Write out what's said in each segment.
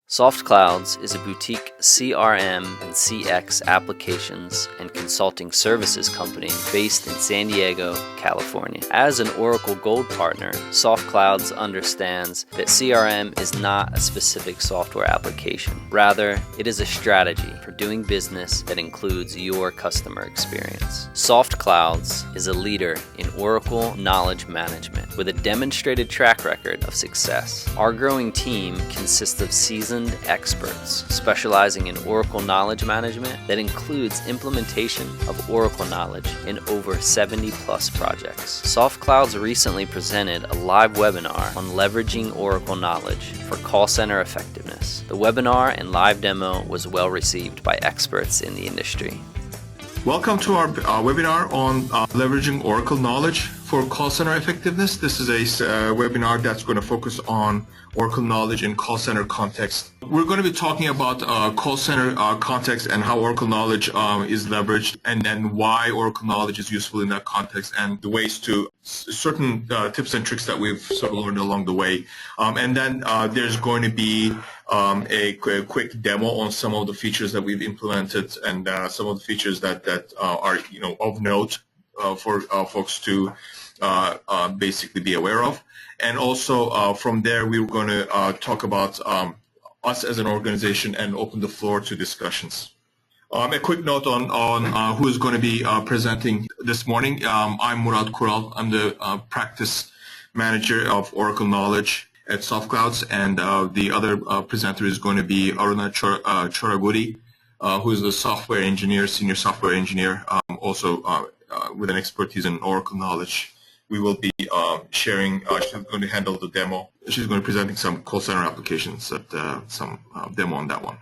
SoftClouds is a boutique CRM and CX applications and consulting services company based in San Diego, California. As an Oracle Gold partner, SoftClouds understands that CRM is not a specific software application. Rather, it is a strategy for doing business that includes your customer experience. SoftClouds is a leader in Oracle knowledge management with a demonstrated track record of success. Our growing team consists of seasoned experts specializing in Oracle knowledge management that includes implementation of Oracle knowledge in over 70 plus projects. SoftClouds recently presented a live webinar on leveraging Oracle knowledge for call center effectiveness. The webinar and live demo was well received by experts in the industry. Welcome to our webinar on leveraging Oracle knowledge for call center effectiveness. This is a webinar that's going to focus on Oracle knowledge in call center context. We're going to be talking about call center context and how Oracle knowledge is leveraged, and then why Oracle knowledge is useful in that context, and the ways to certain tips and tricks that we've sort of learned along the way. And then there's going to be a quick demo on some of the features that we've implemented and some of the features that are of note for folks to basically be aware of. And also from there we were going to talk about us as an organization and open the floor to discussions. A quick note on who is going to be presenting this morning. I'm Murat Kural. I'm the practice manager of Oracle Knowledge at SoftClouds, and the other presenter is going to be Aruna Choraguri, who is the senior software engineer, also with an expertise in Oracle knowledge. We will be sharing, she's going to handle the demo. She's going to be presenting some call center applications, some demo on that one.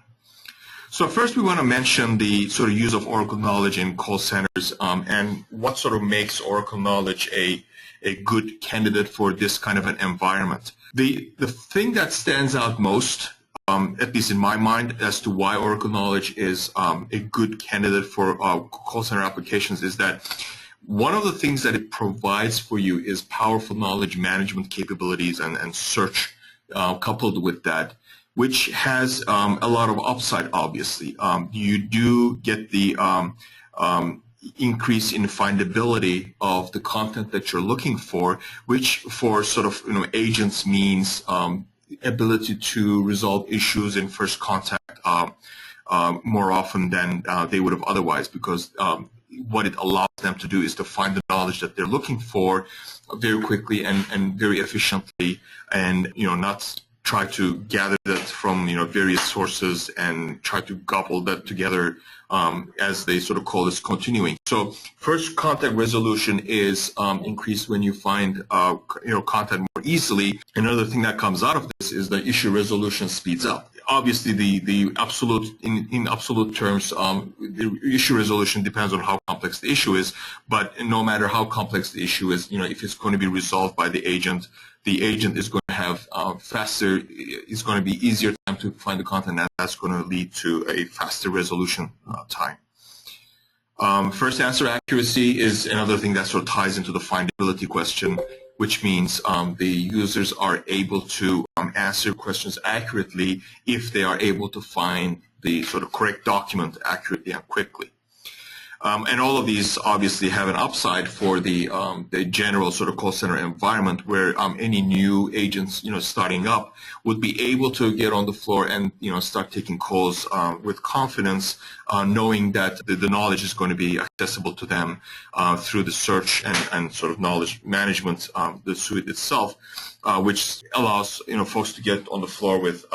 So first we want to mention the sort of use of Oracle knowledge in call centers and what sort of makes Oracle knowledge a good candidate for this kind of an environment. The thing that stands out most, at least in my mind, as to why Oracle knowledge is a good candidate for call center applications is that one of the things that it provides for you is powerful knowledge management capabilities and search coupled with that, which has a lot of upside, obviously. You do get the increase in findability of the content that you're looking for, which for sort of agents means ability to resolve issues in first contact more often than they would have otherwise, because what it allows them to do is to find the knowledge that they're looking for very quickly and very efficiently, and not try to gather that from various sources and try to gobble that together as they sort of call this continuing. So first contact resolution is increased when you find content more easily. Another thing that comes out of this is the issue resolution speeds up. Obviously, the absolute in absolute terms, the issue resolution depends on how complex the issue is. But no matter how complex the issue is, if it's going to be resolved by the agent is going to have faster. It's going to be easier time to find the content, and that's going to lead to a faster resolution time. First answer accuracy is another thing that sort of ties into the findability question, which means the users are able to answer questions accurately if they are able to find the sort of correct document accurately and quickly. And all of these obviously have an upside for the general sort of call center environment, where any new agents starting up would be able to get on the floor and start taking calls with confidence, knowing that the knowledge is going to be accessible to them through the search and sort of knowledge management, the suite itself, which allows folks to get on the floor with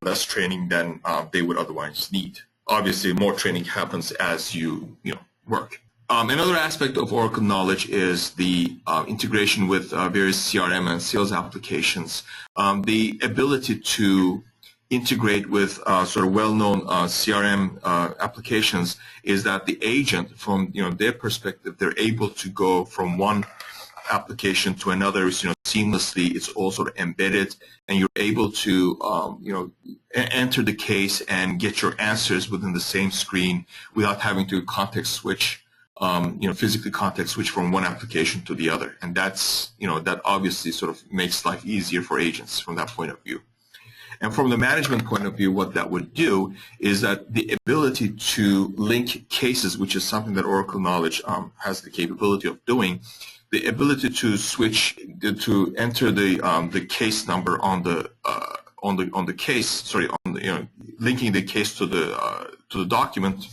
less training than they would otherwise need. Obviously, more training happens as you work. Another aspect of Oracle knowledge is the integration with various CRM and sales applications. The ability to integrate with sort of well-known CRM applications is that the agent, from their perspective, they're able to go from one application to another seamlessly. It's all sort of embedded, and you're able to enter the case and get your answers within the same screen without having to context switch, physically context switch from one application to the other. And that's that obviously sort of makes life easier for agents from that point of view. And from the management point of view, what that would do is that the ability to link cases, which is something that Oracle Knowledge has the capability of doing, the ability to switch to enter the case number on the case, sorry, on the, linking the case to the document,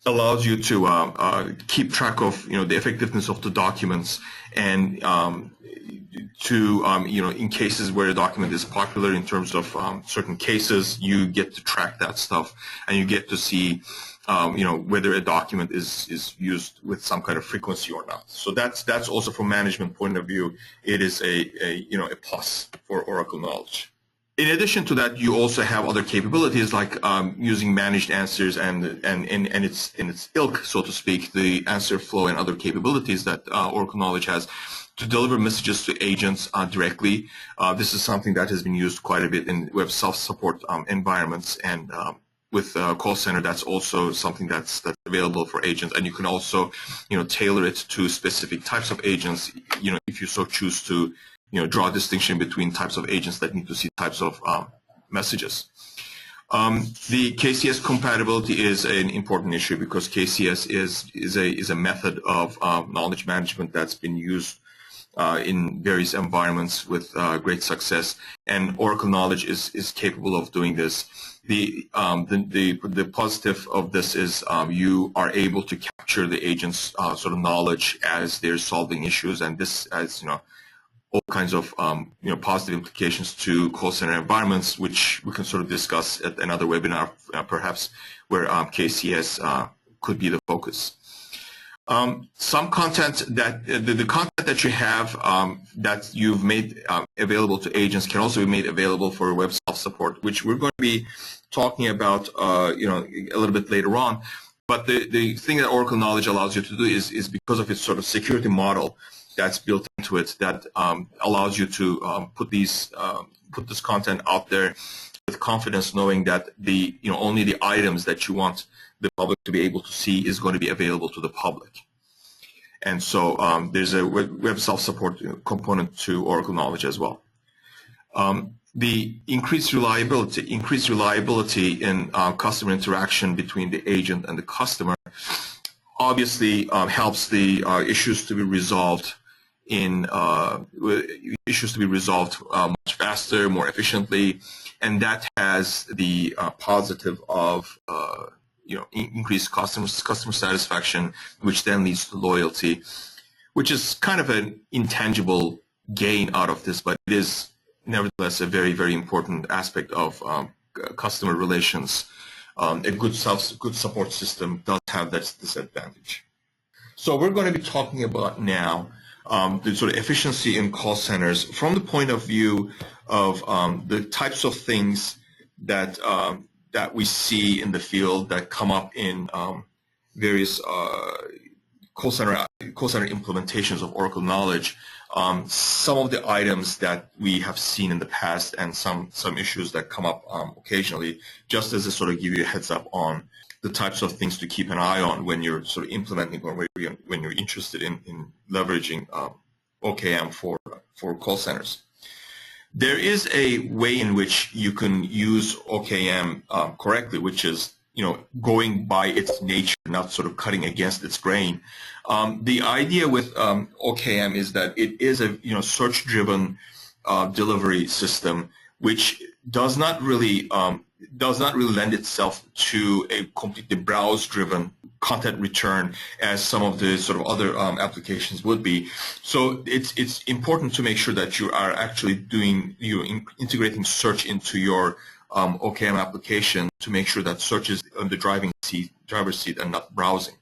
allows you to keep track of the effectiveness of the documents, and in cases where a document is popular in terms of certain cases, you get to track that stuff, and you get to see whether a document is used with some kind of frequency or not. So that's also from management point of view, it is a plus for Oracle Knowledge. In addition to that, you also have other capabilities like using managed answers and its ilk, so to speak, the answer flow and other capabilities that Oracle Knowledge has to deliver messages to agents directly. This is something that has been used quite a bit in web self-support environments, and with call center, that's also something that's available for agents, and you can also tailor it to specific types of agents, if you so choose to draw a distinction between types of agents that need to see types of messages. The KCS compatibility is an important issue because KCS is a method of knowledge management that's been used in various environments with great success, and Oracle Knowledge is capable of doing this. The positive of this is you are able to capture the agent's sort of knowledge as they're solving issues, and this has all kinds of positive implications to call center environments, which we can sort of discuss at another webinar, perhaps, where KCS could be the focus. Some content that the content that you have that you've made available to agents can also be made available for web self-support, which we're going to be talking about a little bit later on. But the thing that Oracle Knowledge allows you to do is because of its sort of security model that's built into it, that allows you to put this content out there with confidence, knowing that only the items that you want the public to be able to see is going to be available to the public. And so there's a web self-support component to Oracle Knowledge as well. The increased reliability in customer interaction between the agent and the customer obviously helps the issues to be resolved much faster, more efficiently, and that has the positive of increased customer satisfaction, which then leads to loyalty, which is kind of an intangible gain out of this, but it is nevertheless a very, very important aspect of customer relations. A good support system does have that disadvantage. So we're going to be talking about now the sort of efficiency in call centers from the point of view of the types of things that we see in the field that come up in various call center implementations of Oracle Knowledge. Some of the items that we have seen in the past, and some issues that come up occasionally, just as a sort of give you a heads up on the types of things to keep an eye on when you're sort of implementing or when you're interested in leveraging OKM for call centers. There is a way in which you can use OKM correctly, which is going by its nature, not sort of cutting against its grain. The idea with OKM is that it is a search-driven delivery system, which does not really lend itself to a completely browse-driven content return as some of the sort of other applications would be. So it's important to make sure that you are actually integrating search into your OKM application to make sure that search is on the driver's seat and not browsing.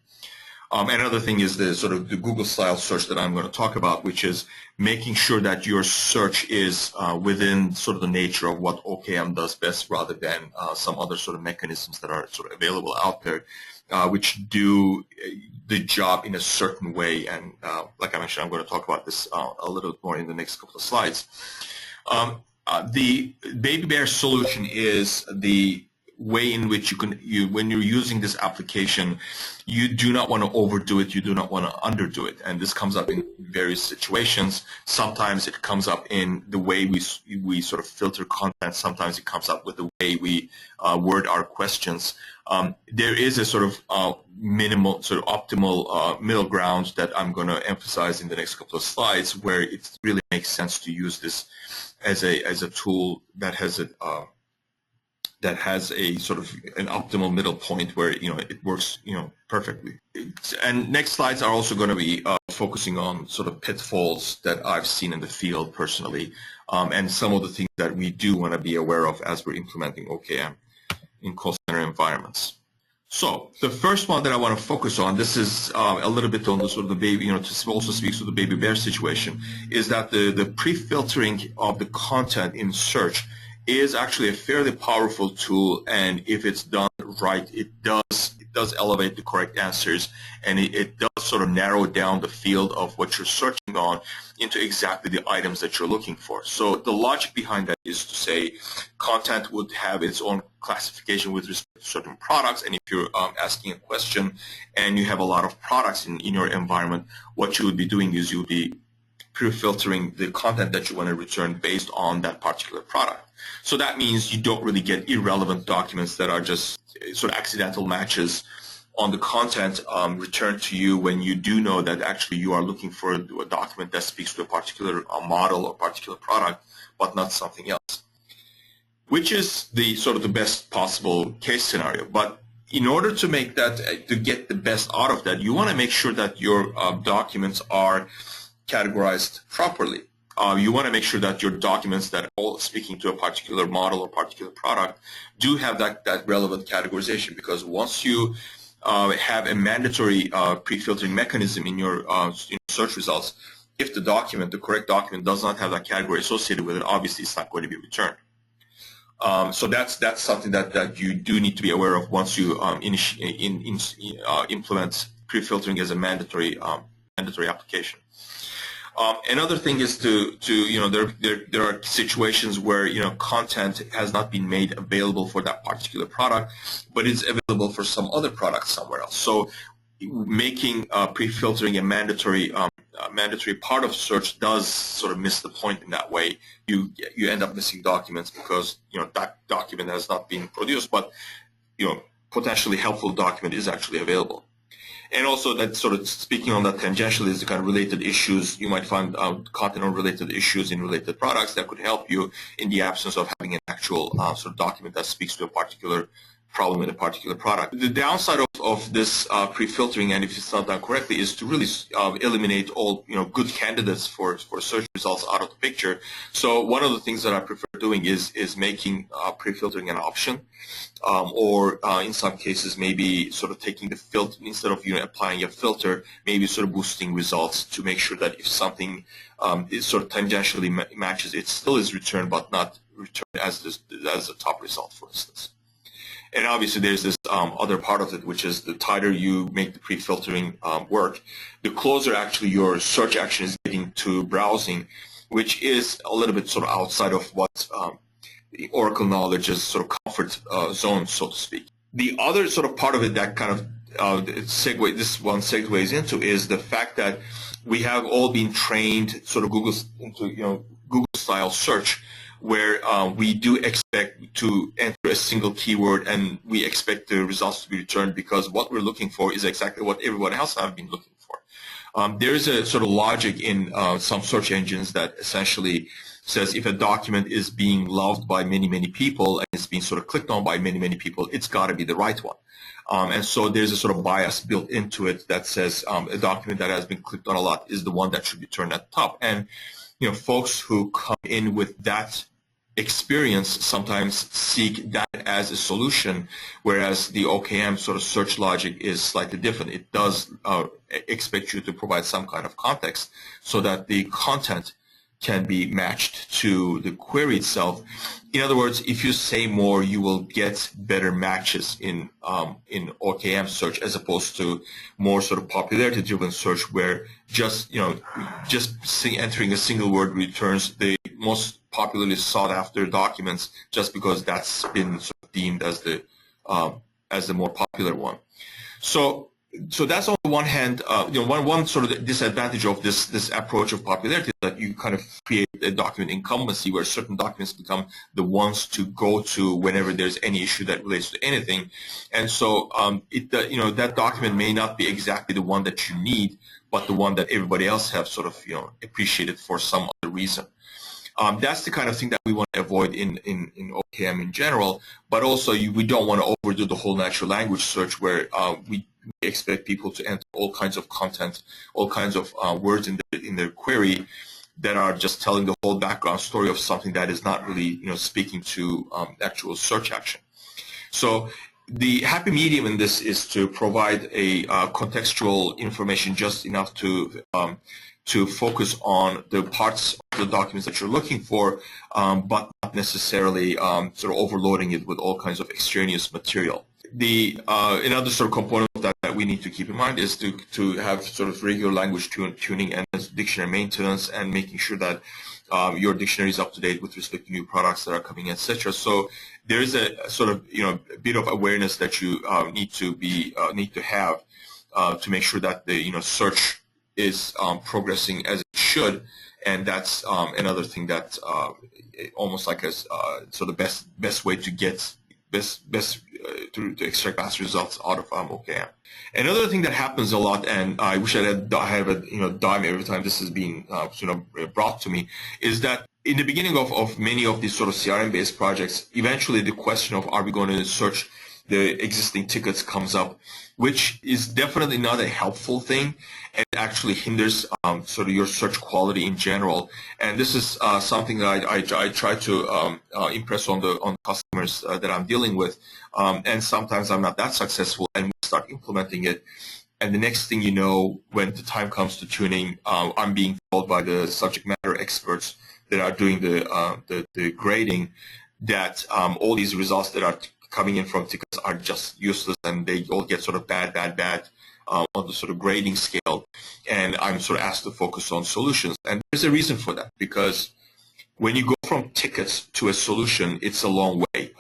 Another thing is the sort of the Google-style search that I'm going to talk about, which is making sure that your search is within sort of the nature of what OKM does best, rather than some other sort of mechanisms that are sort of available out there, which do the job in a certain way. And like I mentioned, I'm going to talk about this a little bit more in the next couple of slides. The Baby Bear solution is the way in which when you're using this application, you do not want to overdo it, you do not want to underdo it. And this comes up in various situations. Sometimes it comes up in the way we sort of filter content. Sometimes it comes up with the way we word our questions. There is a sort of minimal, sort of optimal middle ground that I'm going to emphasize in the next couple of slides, where it really makes sense to use this as a tool that has a sort of an optimal middle point where it works perfectly. And next slides are also going to be focusing on sort of pitfalls that I've seen in the field personally, and some of the things that we do want to be aware of as we're implementing OKM in call center environments. So the first one that I want to focus on, this is a little bit on the sort of the baby, to also speaks to the baby bear situation, is that the pre-filtering of the content in search is actually a fairly powerful tool, and if it's done right, it does elevate the correct answers, and it does sort of narrow down the field of what you're searching on into exactly the items that you're looking for. So the logic behind that is to say content would have its own classification with respect to certain products, and if you're asking a question and you have a lot of products in your environment, what you would be doing is you would be pre-filtering the content that you want to return based on that particular product. So that means you don't really get irrelevant documents that are just sort of accidental matches on the content returned to you when you do know that actually you are looking for a document that speaks to a particular model or particular product, but not something else, which is the sort of the best possible case scenario. But in order to make that, to get the best out of that, you want to make sure that your documents are categorized properly. You want to make sure that your documents that are all speaking to a particular model or particular product do have that relevant categorization, because once you have a mandatory pre-filtering mechanism in your search results, if the correct document does not have that category associated with it, obviously it's not going to be returned. So that's something that you do need to be aware of once you implement pre-filtering as a mandatory application. Another thing is there are situations where content has not been made available for that particular product, but it's available for some other product somewhere else. So making pre-filtering a mandatory part of search does sort of miss the point in that way. You end up missing documents because that document has not been produced, but potentially helpful document is actually available. And also, that sort of speaking on that tangentially is the kind of related issues. You might find content on related issues in related products that could help you in the absence of having an actual sort of document that speaks to a particular problem in a particular product. The downside of this pre-filtering, and if it's not done correctly, is to really eliminate all good candidates for search results out of the picture. So one of the things that I prefer doing is making pre-filtering an option, or in some cases maybe sort of taking the filter instead of applying a filter, maybe sort of boosting results to make sure that if something is sort of tangentially matches, it still is returned, but not returned as a top result, for instance. And obviously there's this other part of it, which is the tighter you make the pre-filtering work, the closer actually your search action is getting to browsing, which is a little bit sort of outside of what the Oracle knowledge is sort of comfort zone, so to speak. The other sort of part of it that kind of segues into is the fact that we have all been trained sort of Google-style search, where we do expect to enter a single keyword and we expect the results to be returned because what we're looking for is exactly what everyone else have been looking for. There is a sort of logic in some search engines that essentially says if a document is being loved by many, many people and it's being sort of clicked on by many, many people, it's got to be the right one. And so there's a sort of bias built into it that says a document that has been clicked on a lot is the one that should be turned at the top. And folks who come in with that experience sometimes seek that as a solution, whereas the OKM sort of search logic is slightly different. It does expect you to provide some kind of context so that the content can be matched to the query itself. In other words, if you say more, you will get better matches in OKM search as opposed to more sort of popularity-driven search, where just entering a single word returns the most popularly sought-after documents just because that's been sort of deemed as the more popular one. So that's on the one hand, one sort of disadvantage of this approach of popularity, that you kind of create a document incumbency where certain documents become the ones to go to whenever there's any issue that relates to anything. And so that document may not be exactly the one that you need, but the one that everybody else have sort of appreciated for some other reason. That's the kind of thing that we want to avoid in OKM in general, but also we don't want to overdo the whole natural language search where we expect people to enter all kinds of content, all kinds of words in their query that are just telling the whole background story of something that is not really speaking to actual search action. So the happy medium in this is to provide a contextual information just enough to focus on the parts of the documents that you're looking for, but not necessarily sort of overloading it with all kinds of extraneous material. Another sort of component of that we need to keep in mind is to have sort of regular language tuning and dictionary maintenance, and making sure that your dictionary is up to date with respect to new products that are coming, etc. So there is a sort of bit of awareness that you need to have to make sure that the search is progressing as it should, and that's another thing that almost like a sort of best way to get to extract best results out of OKM. Another thing that happens a lot, and I wish I have a dime every time this is being brought to me, is that in the beginning of many of these sort of CRM-based projects, eventually the question of are we going to search the existing tickets comes up, which is definitely not a helpful thing, and actually hinders sort of your search quality in general. And this is something that I try to impress on the customers that I'm dealing with, and sometimes I'm not that successful, and we start implementing it. And the next thing you know, when the time comes to tuning, I'm being told by the subject matter experts that are doing the grading that all these results that are coming in from tickets are just useless, and they all get sort of bad on the sort of grading scale, and I'm sort of asked to focus on solutions. And there's a reason for that, because when you go from tickets to a solution, it's a long way.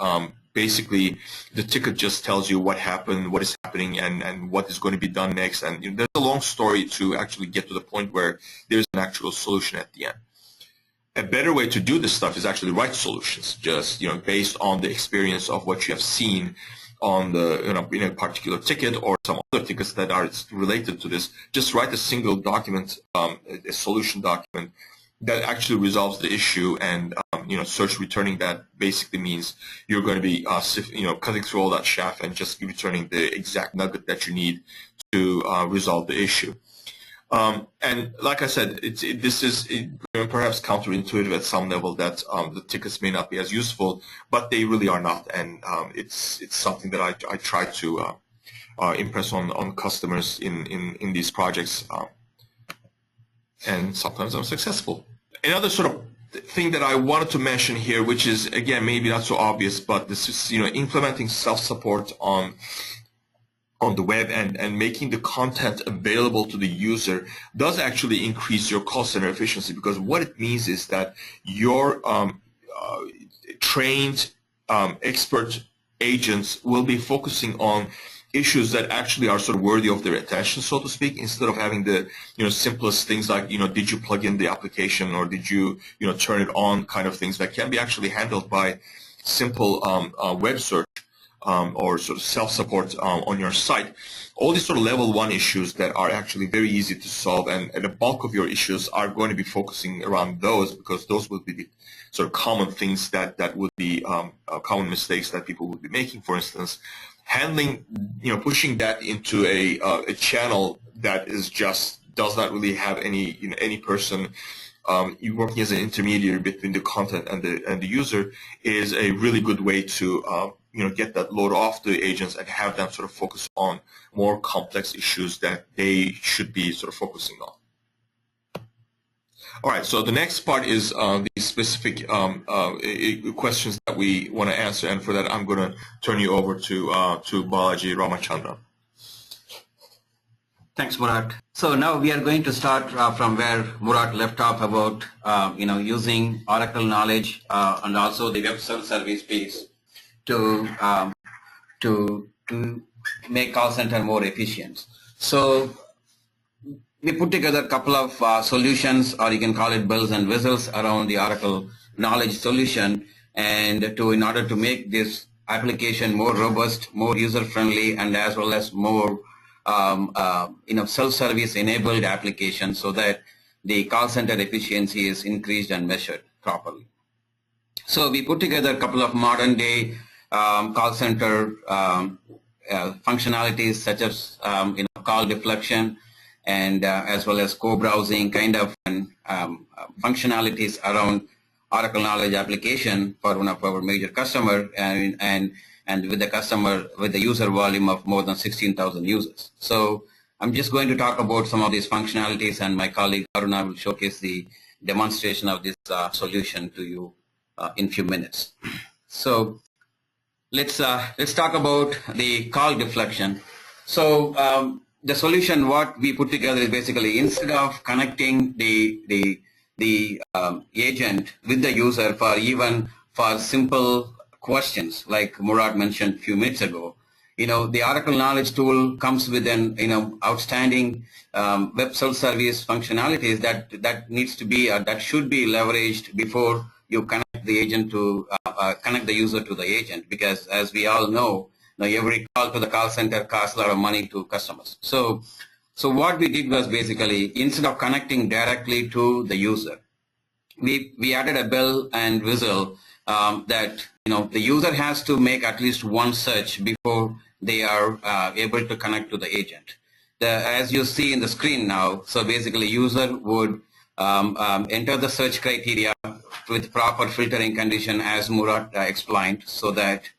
Basically, the ticket just tells you what happened, what is happening, and what is going to be done next, and there's a long story to actually get to the point where there's an actual solution at the end. A better way to do this stuff is actually write solutions, just based on the experience of what you have seen on the in a particular ticket or some other tickets that are related to this. Just write a single document, a solution document that actually resolves the issue, and search returning that basically means you're going to be cutting through all that chaff and just returning the exact nugget that you need to resolve the issue. And like I said, this is perhaps counterintuitive at some level, that the tickets may not be as useful, but they really are not, and it's something that I try to impress on customers in these projects, and sometimes I'm successful. Another sort of thing that I wanted to mention here, which is again maybe not so obvious, but this is implementing self-support on the web and making the content available to the user does actually increase your call center efficiency, because what it means is that your trained expert agents will be focusing on issues that actually are sort of worthy of their attention, so to speak, instead of having the simplest things like did you plug in the application, or did you turn it on, kind of things that can be actually handled by simple web search. Or sort of self-support on your site. All these sort of level 1 issues that are actually very easy to solve, and the bulk of your issues are going to be focusing around those, because those will be the sort of common things that would be common mistakes that people would be making. For instance, handling, pushing that into a channel that is just does not really have any person you working as an intermediary between the content and the user is a really good way to get that load off the agents and have them sort of focus on more complex issues that they should be sort of focusing on. All right, so the next part is the specific questions that we want to answer, and for that I'm going to turn you over to Balaji Ramachandran. Thanks, Murat. So now we are going to start from where Murat left off about using Oracle knowledge and also the web service piece to make call center more efficient. So we put together a couple of solutions, or you can call it bells and whistles, around the Oracle Knowledge solution, and in order to make this application more robust, more user-friendly, and as well as more self-service enabled application, so that the call center efficiency is increased and measured properly. So we put together a couple of modern day call center functionalities, such as call deflection, and as well as co-browsing kind of functionalities around Oracle Knowledge application for one of our major customer, and with the user volume of more than 16,000 users. So I'm just going to talk about some of these functionalities, and my colleague Aruna will showcase the demonstration of this solution to you in a few minutes. So let's talk about the call deflection. So the solution, what we put together, is basically, instead of connecting the agent with the user for simple questions like Murat mentioned a few minutes ago, the Oracle Knowledge tool comes with an outstanding web self-service functionalities that needs to be that should be leveraged before you connect the agent to connect the user to the agent, because as we all know, every call to the call center costs a lot of money to customers. So what we did was, basically, instead of connecting directly to the user, we added a bell and whistle that the user has to make at least one search before they are able to connect to the agent. As you see in the screen now, so basically user would enter the search criteria with proper filtering condition, as Murat explained, so that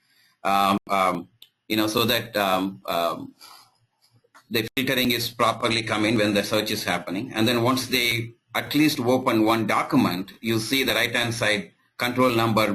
the filtering is properly coming when the search is happening. And then once they at least open one document, you see the right-hand side control number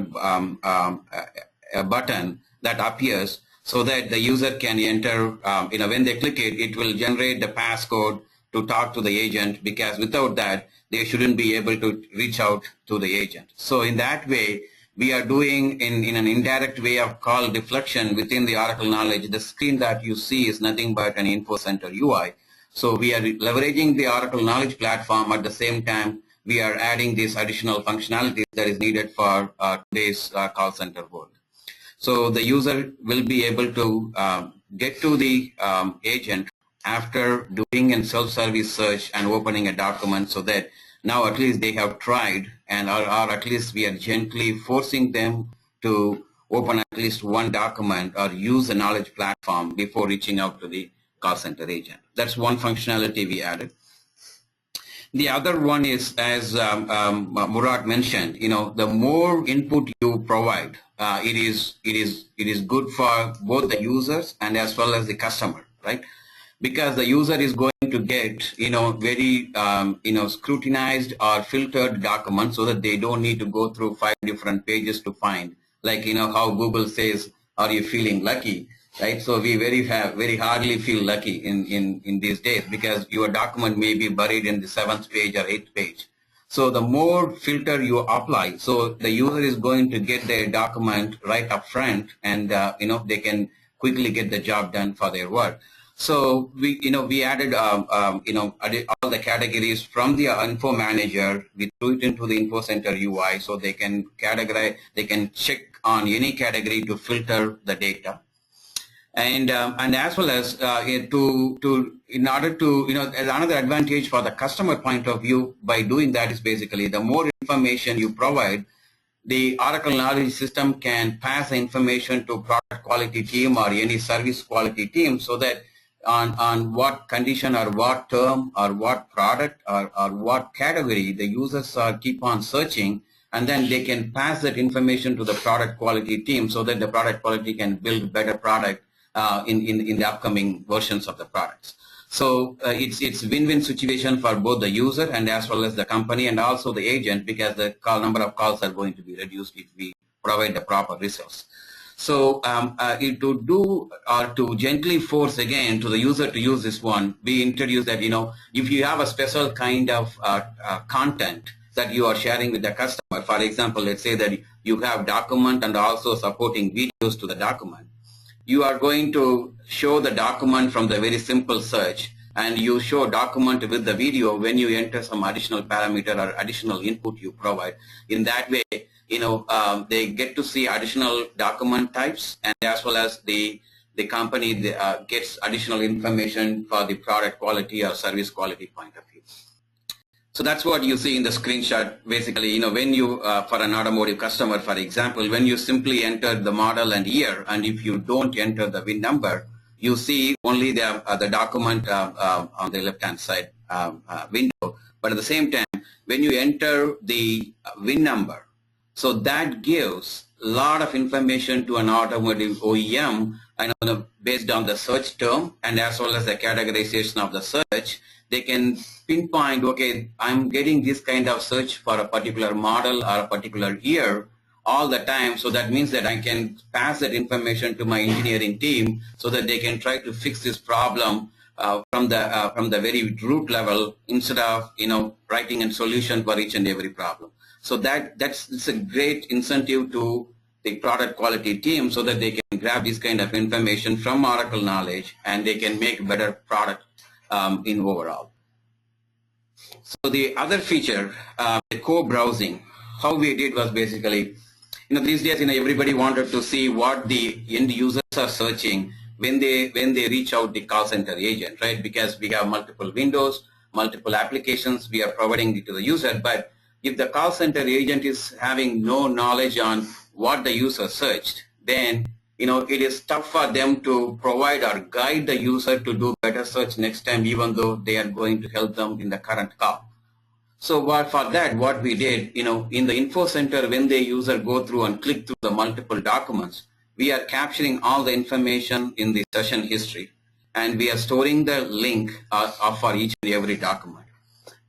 button that appears, so that the user can enter, when they click it, it will generate the passcode to talk to the agent, because without that, they shouldn't be able to reach out to the agent. So in that way, we are doing in an indirect way of call deflection within the Oracle Knowledge. The screen that you see is nothing but an Info Center UI. So we are leveraging the Oracle Knowledge platform. At the same time, we are adding these additional functionalities that is needed for today's call center world. So the user will be able to get to the agent after doing a self-service search and opening a document, so that now at least they have tried, and or at least we are gently forcing them to open at least one document or use the knowledge platform before reaching out to the call center agent. That's one functionality we added. The other one is, as Murat mentioned, the more input you provide, it is good for both the users and as well as the customer, right? Because the user is going to get, very, scrutinized or filtered documents, so that they don't need to go through 5 different pages to find, like, how Google says, are you feeling lucky, right? So we very hardly feel lucky in these days, because your document may be buried in the 7th page or 8th page. So the more filter you apply, so the user is going to get their document right up front, and, they can quickly get the job done for their work. So we added all the categories from the Info Manager. We threw it into the Info Center UI, so they can categorize, they can check on any category to filter the data, and as well as in order to as another advantage for the customer point of view, by doing that, is basically the more information you provide, the Oracle Knowledge system can pass the information to product quality team or any service quality team, so that on what condition or what term or what product or what category the users keep on searching, and then they can pass that information to the product quality team, so that the product quality can build better product in the upcoming versions of the products. So it's win-win situation for both the user and as well as the company, and also the agent, because the number of calls are going to be reduced if we provide the proper resource. So to gently force again to the user to use this one, we introduced that, if you have a special kind of content that you are sharing with the customer. For example, let's say that you have document and also supporting videos to the document. You are going to show the document from the very simple search, and you show document with the video when you enter some additional parameter or additional input you provide. In that way, they get to see additional document types, and as well as the company gets additional information for the product quality or service quality point of view. So that's what you see in the screenshot. Basically, when you, for an automotive customer, for example, when you simply enter the model and year, and if you don't enter the VIN number, you see only the document on the left-hand side window. But at the same time, when you enter the VIN number, so that gives a lot of information to an automotive OEM, based on the search term and as well as the categorization of the search. They can pinpoint, okay, I'm getting this kind of search for a particular model or a particular year all the time. So that means that I can pass that information to my engineering team so that they can try to fix this problem from the very root level, instead of writing a solution for each and every problem. So it's a great incentive to the product quality team, so that they can grab this kind of information from Oracle knowledge and they can make better product in overall. So the other feature, the co-browsing, how we did was basically, these days, everybody wanted to see what the end users are searching when they reach out the call center agent, right? Because we have multiple windows, multiple applications we are providing it to the user. But if the call center agent is having no knowledge on what the user searched, then it is tough for them to provide or guide the user to do better search next time, even though they are going to help them in the current call. So for that, what we did, in the info center, when the user go through and click through the multiple documents, we are capturing all the information in the session history, and we are storing the link for each and every document.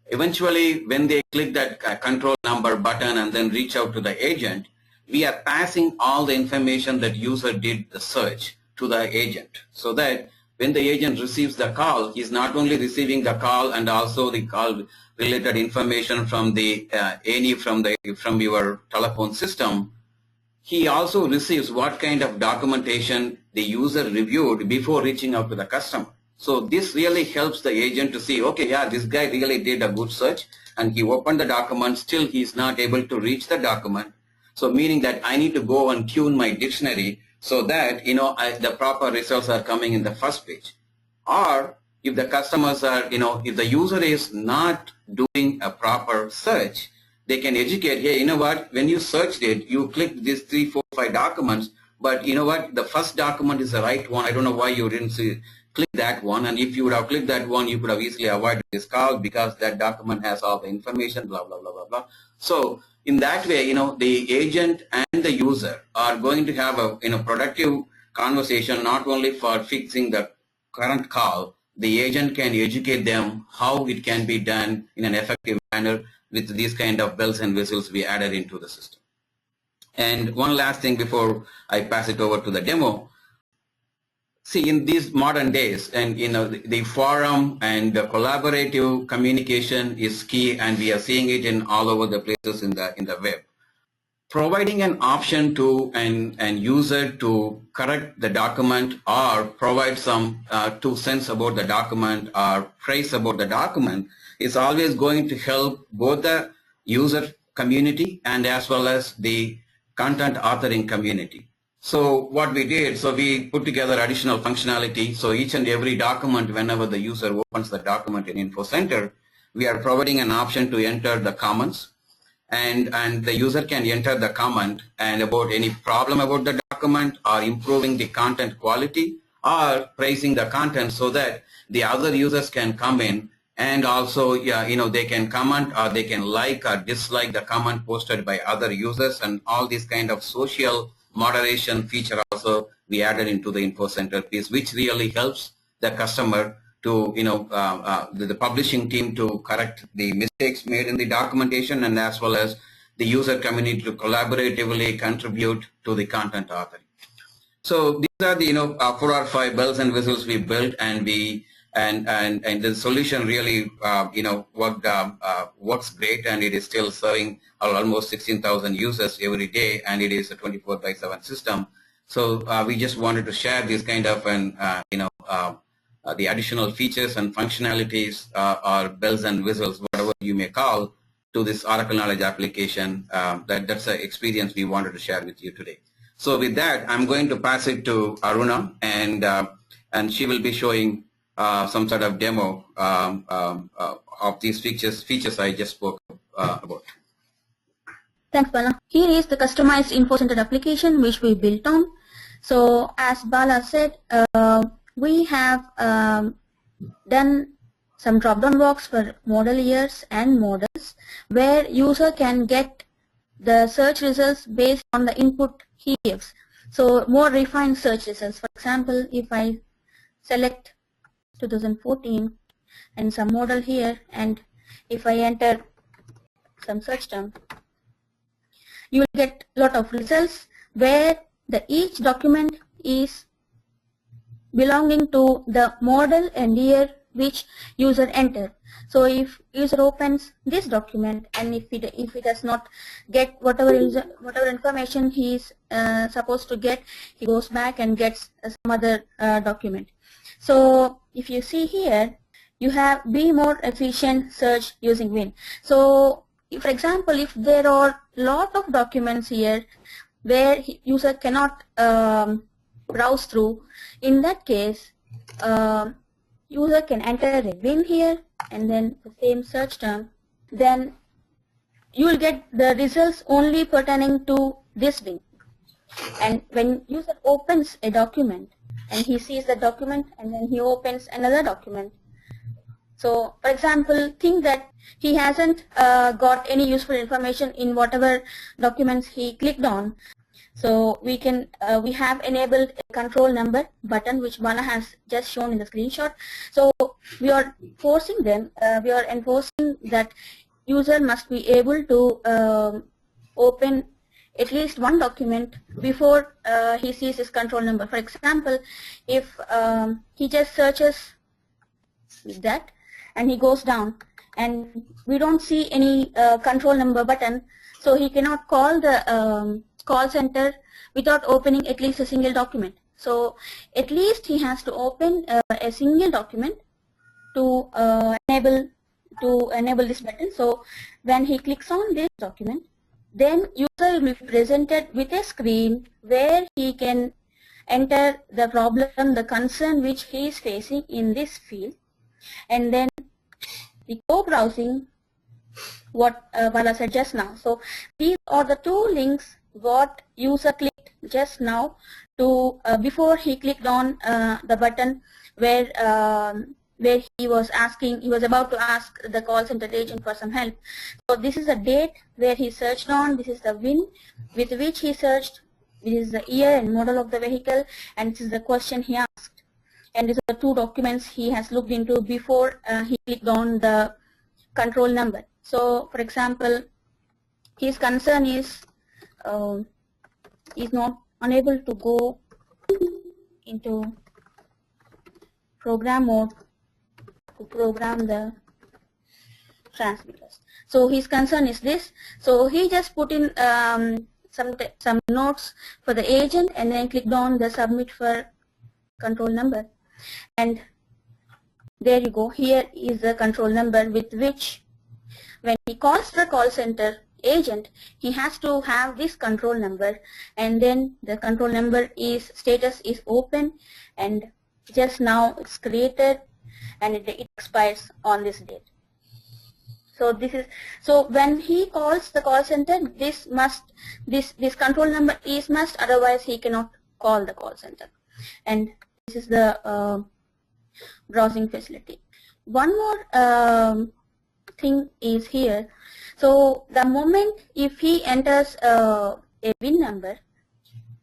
Eventually, when they click that control number button and then reach out to the agent, we are passing all the information that user did the search to the agent, so that when the agent receives the call, he's not only receiving the call and also the call related information from the from your telephone system, he also receives what kind of documentation the user reviewed before reaching out to the customer. So this really helps the agent to see, okay, yeah, this guy really did a good search and he opened the document, still he's not able to reach the document. So meaning that I need to go and tune my dictionary so that, the proper results are coming in the first page. Or if the customers are, if the user is not doing a proper search, they can educate, hey, when you searched it, you clicked these 3, 4, 5 documents, but the first document is the right one. I don't know why you didn't click that one. And if you would have clicked that one, you could have easily avoided this call because that document has all the information, blah, blah, blah, blah, blah. So in that way, the agent and the user are going to have a productive conversation, not only for fixing the current call. The agent can educate them how it can be done in an effective manner with these kind of bells and whistles we added into the system. And one last thing before I pass it over to the demo. See, in these modern days, and the forum and the collaborative communication is key, and we are seeing it in all over the places in the web. Providing an option to an user to correct the document or provide some 2 cents about the document or praise about the document is always going to help both the user community and as well as the content authoring community. So what we did, we put together additional functionality. So each and every document, whenever the user opens the document in Info Center, we are providing an option to enter the comments, and the user can enter the comment and about any problem about the document or improving the content quality or praising the content, so that the other users can come in and also, they can comment or they can like or dislike the comment posted by other users, and all these kind of social moderation feature also we added into the Info Center piece, which really helps the customer to, the publishing team to correct the mistakes made in the documentation, and as well as the user community to collaboratively contribute to the content authoring. So these are the, 4 or 5 bells and whistles we built, and we and the solution really works great, and it is still serving almost 16,000 users every day, and it is a 24/7 system. So we just wanted to share this kind of the additional features and functionalities or bells and whistles, whatever you may call, to this Oracle Knowledge application. That's the experience we wanted to share with you today. So with that, I'm going to pass it to Aruna, and she will be showing some sort of demo of these features I just spoke about. Thanks, Bala. Here is the customized info-centered application which we built on. So as Bala said, we have done some drop-down box for model years and models where user can get the search results based on the input he gives. So more refined search results. For example, if I select 2014 and some model here, and if I enter some search term, you will get a lot of results where each document is belonging to the model and year which user entered. So if user opens this document, and if he does not get whatever information he is supposed to get, he goes back and gets some other document. So if you see here, you have be more efficient search using Win. So for example, if there are lot of documents here where user cannot browse through, in that case user can enter a Win here and then the same search term, then you will get the results only pertaining to this Win. And when user opens a document and he sees the document and then he opens another document, so for example, think that he hasn't got any useful information in whatever documents he clicked on. So we have enabled a control number button which Bala has just shown in the screenshot. So we are forcing them, we are enforcing that user must be able to open at least one document before he sees his control number. For example, if he just searches with that and he goes down and we don't see any control number button, so he cannot call the call center without opening at least a single document. So at least he has to open a single document to enable this button. So when he clicks on this document, then user will be presented with a screen where he can enter the problem, the concern which he is facing in this field, and then the co-browsing what Bala said just now. So these are the two links what user clicked just now to before he clicked on the button where he was about to ask the call center agent for some help. So this is a date where he searched on, this is the Win with which he searched, this is the year and model of the vehicle, and this is the question he asked. And these are the two documents he has looked into before he clicked on the control number. So for example, his concern is not unable to go into program mode to program the transmitters. So his concern is this. So he just put in some notes for the agent and then clicked on the submit for control number. And there you go. Here is the control number with which when he calls the call center agent, he has to have this control number, and then the control number is status is open, and just now it's created and it expires on this date. So this is, so when he calls the call center, this control number is must, otherwise he cannot call the call center. And this is the browsing facility. One more thing is here. So the moment if he enters a Win number,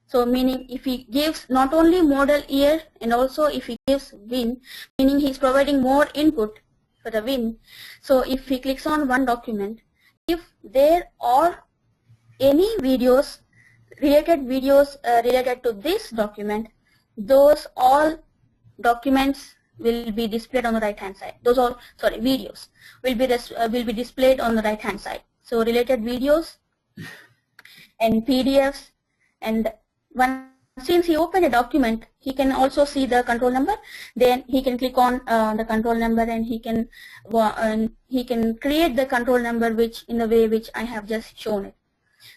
so meaning if he gives not only model year and also if he gives Win, meaning he is providing more input for the Win. So if he clicks on one document, if there are any videos, related to this document, those all documents will be displayed on the right hand side. Those all, sorry, videos will be displayed on the right hand side. So related videos and PDFs, and since he opened a document, he can also see the control number. Then he can click on the control number, and he can create the control number in the way which I have just shown it.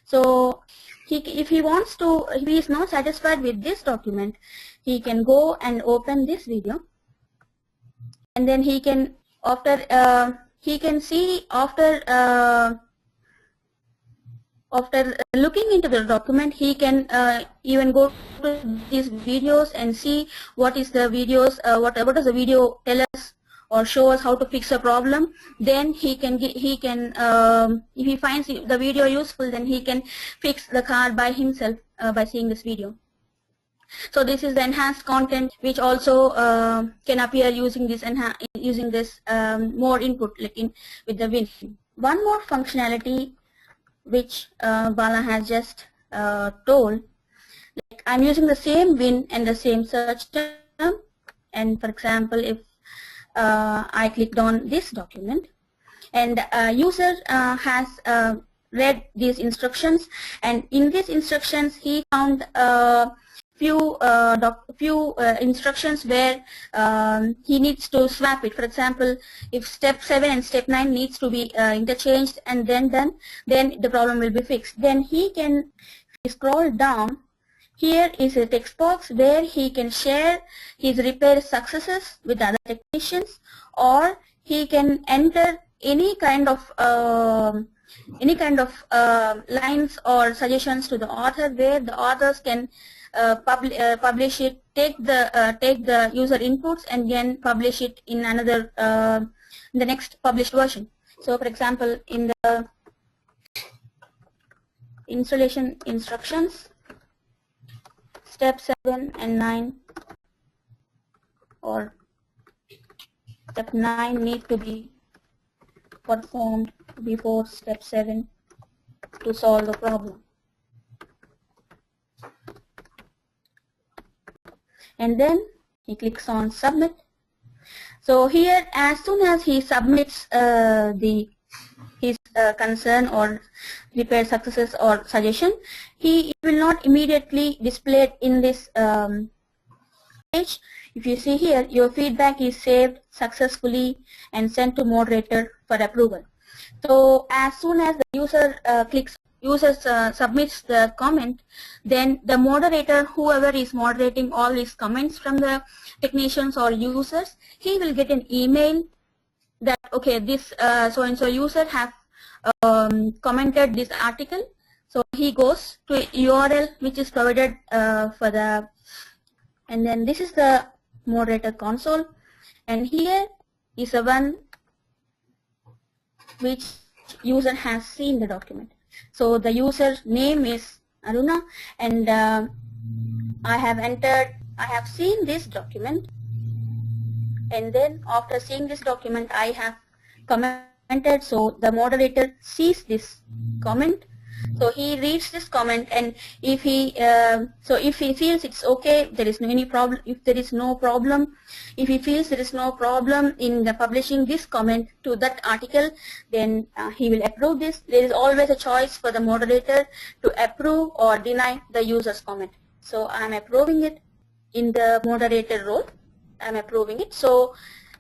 So if he is not satisfied with this document, he can go and open this video, and then he can after looking into the document, he can even go to these videos and see what is the videos, what does the video tell us or show us how to fix a problem. Then if he finds the video useful, then he can fix the car by himself by seeing this video. So this is the enhanced content, which also can appear using this more input, like with the Win. One more functionality which Bala has just told, like I'm using the same Win and the same search term, and for example, if I clicked on this document, and user has read these instructions, and in these instructions he found few instructions where he needs to swap it. For example, if step 7 and step 9 needs to be interchanged and then done, then the problem will be fixed. Then he can scroll down. Here is a text box where he can share his repair successes with other technicians, or he can enter any kind of lines or suggestions to the author, where the authors can publish it, take the user inputs, and then publish it in another the next published version. So for example, in the installation instructions, step 7 and 9, or step 9 need to be performed before step 7 to solve the problem. And then he clicks on submit. So here, as soon as he submits his concern or repair successes or suggestion, it will not immediately display it in this page. If you see here, your feedback is saved successfully and sent to moderator for approval. So as soon as the user submits the comment, then the moderator, whoever is moderating all these comments from the technicians or users, he will get an email that, okay, this so-and-so user have commented this article. So he goes to a URL which is provided and then this is the moderator console, and here is the one which user has seen the document. So the user name is Aruna, and I have seen this document, and then after seeing this document I have commented. So the moderator sees this comment, so he reads this comment, and if he feels it's okay, there is no any problem. If there is no problem, if he feels there is no problem in the publishing this comment to that article, then he will approve this. There is always a choice for the moderator to approve or deny the user's comment. So I am approving it in the moderator role. I am approving it. So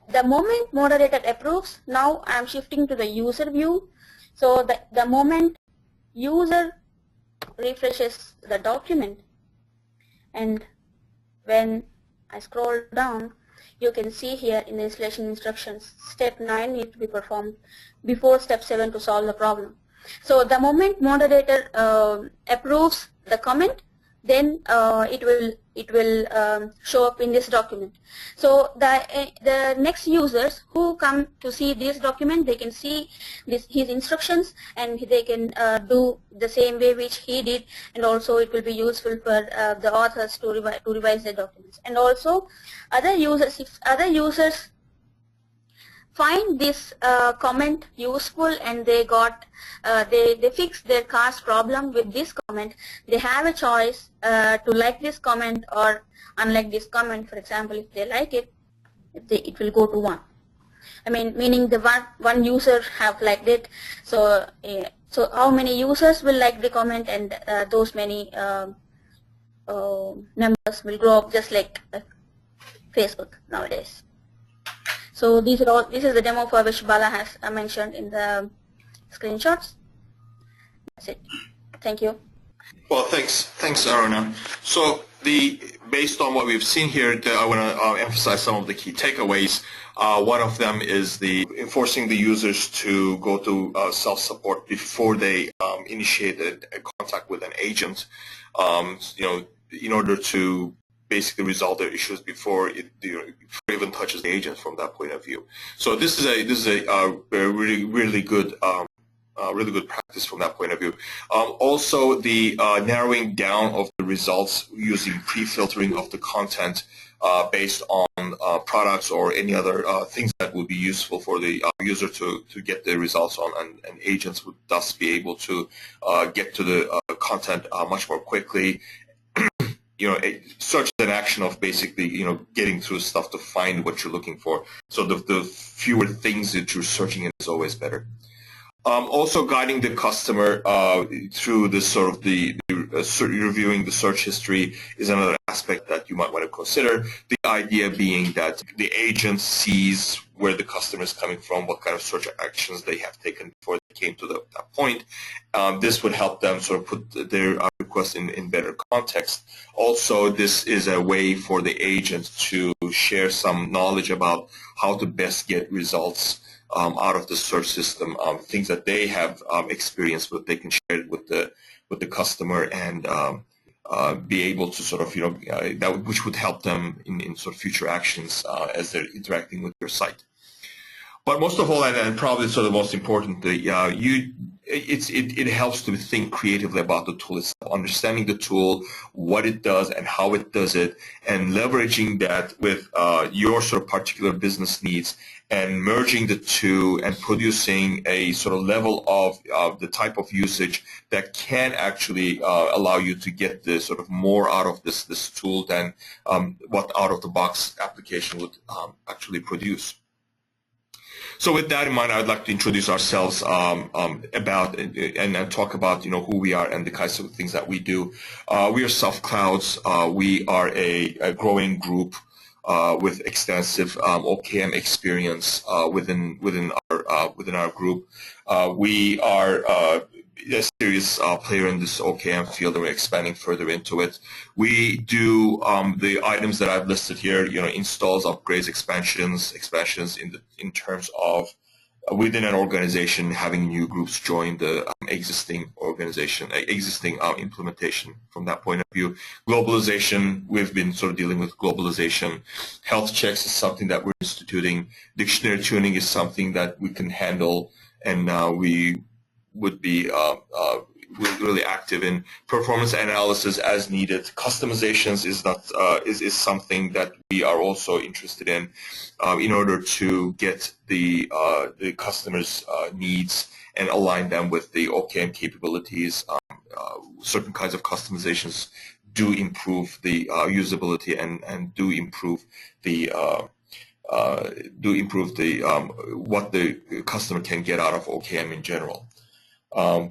the moment moderator approves, now I am shifting to the user view. So the moment user refreshes the document, and when I scroll down, you can see here in the installation instructions, step 9 needs to be performed before step 7 to solve the problem. So the moment moderator approves the comment, then it will show up in this document. So the next users who come to see this document, they can see his instructions, and they can do the same way which he did, and also it will be useful for the authors to revise their documents. And also other users, if other users find this comment useful and they fix their car's problem with this comment, they have a choice to like this comment or unlike this comment. For example, if they like it, it will go to 1. I mean, meaning the one user have liked it. So so how many users will like the comment, and those many numbers will grow up, just like Facebook nowadays. So this is the demo for which Bala has mentioned in the screenshots. That's it. Thank you. Well, thanks, Aruna. So based on what we've seen here, I want to emphasize some of the key takeaways. One of them is enforcing the users to go to self-support before they initiate a contact with an agent. In order to basically resolve their issues before it even touches the agent from that point of view. So this is a really good. Really good practice from that point of view. Also, the narrowing down of the results using pre-filtering of the content based on products or any other things that would be useful for the user to get the results on, and agents would thus be able to get to the content much more quickly. Search is an action of basically, getting through stuff to find what you're looking for. So the fewer things that you're searching in is always better. Also, guiding the customer through this sort of reviewing the search history is another aspect that you might want to consider. The idea being that the agent sees where the customer is coming from, what kind of search actions they have taken before they came to that point. This would help them sort of put their request in better context. Also, this is a way for the agent to share some knowledge about how to best get results out of the search system, things that they have experienced with, they can share it with the customer and be able to sort of, which would help them in sort of future actions as they're interacting with your site. But most of all, and probably sort of most importantly, it helps to think creatively about the tool itself, understanding the tool, what it does and how it does it, and leveraging that with your sort of particular business needs, and merging the two and producing a sort of level of the type of usage that can actually allow you to get the sort of more out of this tool than what out-of-the-box application would actually produce. So with that in mind, I'd like to introduce ourselves about and talk about who we are and the kinds of things that we do. We are SoftClouds. We are a growing group with extensive OKM experience within our group. We are a serious player in this OKM field, and we're expanding further into it. We do the items that I've listed here, installs, upgrades, expansions in terms of within an organization having new groups join the existing implementation from that point of view. Globalization, we've been sort of dealing with globalization. Health checks is something that we're instituting. Dictionary tuning is something that we can handle, and we would be really active in. Performance analysis as needed. Customizations is something that we are also interested in order to get the customer's needs and align them with the OKM capabilities. Certain kinds of customizations do improve the usability and do improve the what the customer can get out of OKM in general.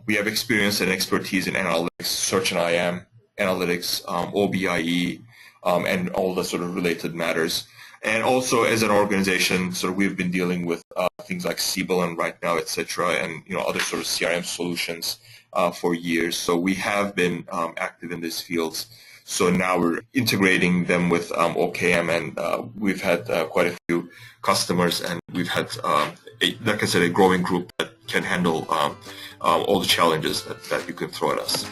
We have experience and expertise in analytics, search and IM, analytics, OBIE, and all the sort of related matters. And also, as an organization, sort of we've been dealing with things like Siebel and Right Now, etc., and other sort of CRM solutions for years. So we have been active in these fields. So now we're integrating them with OKM, and we've had quite a few customers, and we've had, like I said, a growing group that can handle all the challenges that you can throw at us.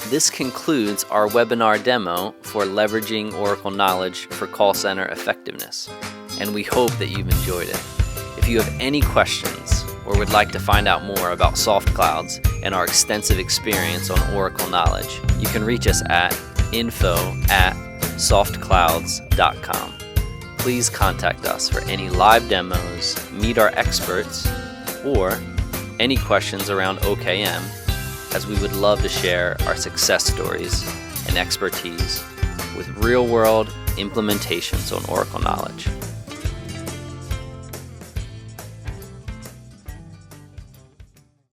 This concludes our webinar demo for leveraging Oracle Knowledge for call center effectiveness, and we hope that you've enjoyed it. If you have any questions or would like to find out more about SoftClouds and our extensive experience on Oracle Knowledge, you can reach us at info@softclouds.com. Please contact us for any live demos, meet our experts, or any questions around OKM, as we would love to share our success stories and expertise with real-world implementations on Oracle Knowledge.